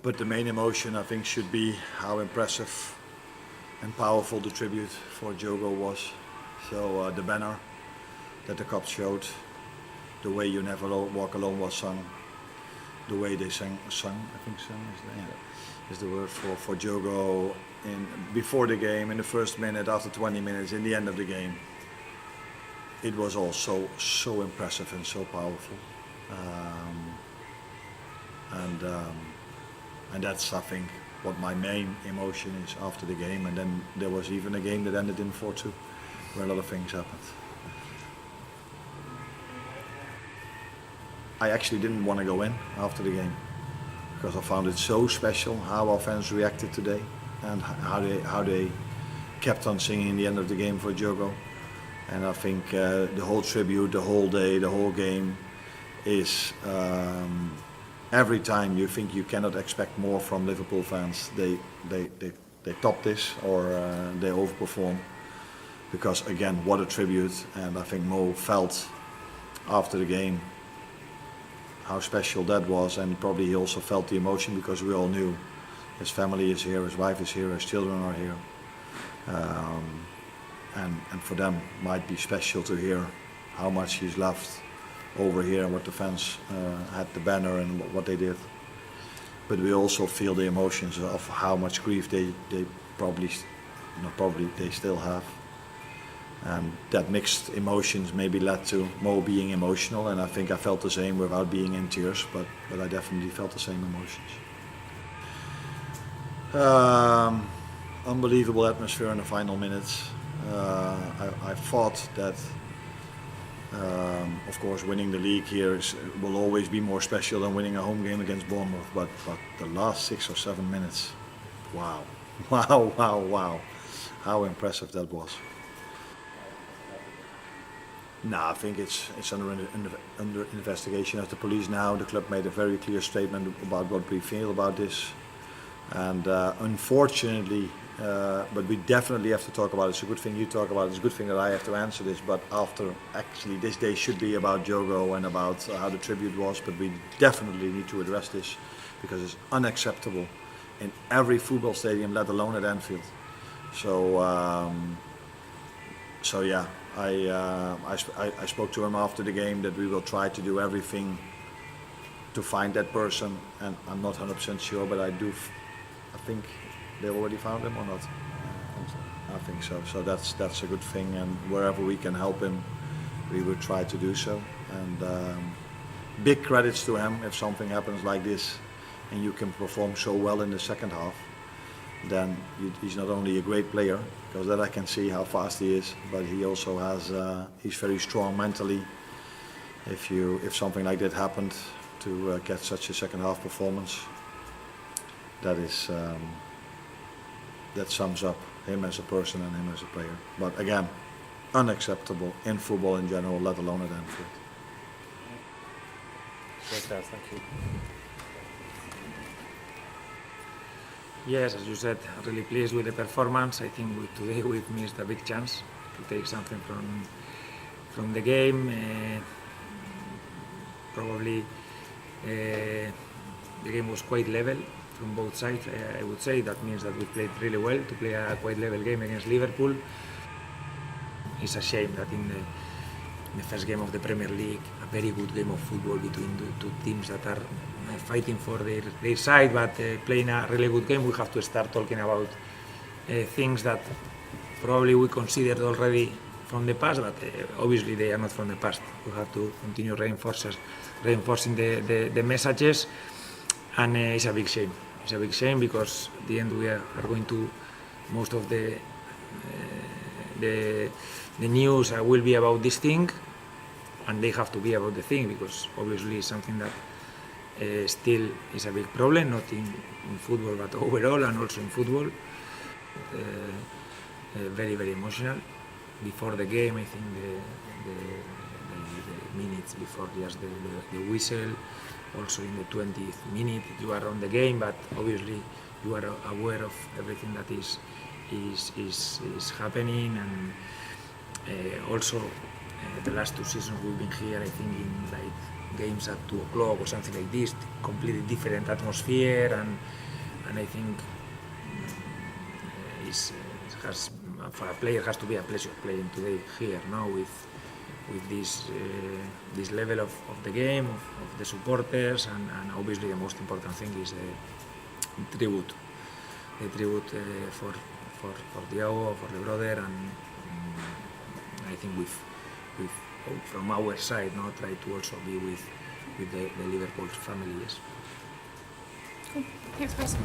But the main emotion, I think, should be how impressive and powerful the tribute for Jogo was. So the banner that the cops showed, the way You Never Walk Alone was sung, the way they sung, I think sung is the word for Jogo before the game, in the first minute, after 20 minutes, in the end of the game. It was all so impressive and so powerful. And that's, I think, what my main emotion is after the game. And then there was even a game that ended in 4-2, where a lot of things happened. I actually didn't want to go in after the game, because I found it so special how our fans reacted today, and how they kept on singing the end of the game for Jogo. And I think the whole tribute, the whole day, the whole game is, every time you think you cannot expect more from Liverpool fans, they top this, or they overperform. Because again, what a tribute, and I think Mo felt after the game how special that was, and probably he also felt the emotion, because we all knew his family is here, his wife is here, his children are here. And for them might be special to hear how much he's loved over here, and what the fans had the banner and what they did. But we also feel the emotions of how much grief they still have. And that mixed emotions maybe led to Mo being emotional, and I think I felt the same without being in tears, but I definitely felt the same emotions. Unbelievable atmosphere in the final minutes. I thought that, of course, winning the league here will always be more special than winning a home game against Bournemouth, but the last 6 or 7 minutes, wow, how impressive that was. No, I think it's under investigation at the police now. The club made a very clear statement about what we feel about this, and unfortunately, but we definitely have to talk about it. It's a good thing you talk about it. It's a good thing that I have to answer this. But after, actually, this day should be about Jogo and about how the tribute was. But we definitely need to address this, because it's unacceptable in every football stadium, let alone at Anfield. So yeah, I spoke to him after the game that we will try to do everything to find that person, and I'm not 100% sure, but I think they already found him or not? I think so. So that's a good thing, and wherever we can help him, we will try to do so. And big credits to him. If something happens like this, and you can perform so well in the second half, then he's not only a great player, because that I can see how fast he is, but he also has he's very strong mentally. If something like that happened, to get such a second half performance, that sums up him as a person and him as a player. But again, unacceptable in football in general, let alone at Anfield. Thank you. Yes, as you said, really pleased with the performance. I think today we've missed a big chance to take something from the game. Probably the game was quite level from both sides. I would say that means that we played really well to play a quite level game against Liverpool. It's a shame that in the first game of the Premier League, a very good game of football between the two teams that are fighting for their side, but playing a really good game, we have to start talking about things that probably we considered already from the past, but obviously they are not from the past. We have to continue reinforcing the messages, and it's a big shame. It's a big shame because at the end we are going to, most of the news will be about this thing, and they have to be about the thing, because obviously it's something that still is a big problem, not in football but overall, and also in football. Very, very emotional. Before the game, I think the minutes before just the whistle, also in the 20th minute you are on the game, but obviously you are aware of everything that is happening, and also the last 2 seasons we've been here, I think in like games at 2 o'clock or something like this, completely different atmosphere, and I think for a player has to be a pleasure playing today here now with this level of the game, of the supporters, and obviously the most important thing is the tribute for Diego, for the brother, and I think we've from our side now try to also be with the Liverpool family. Yes. Cool. Next question.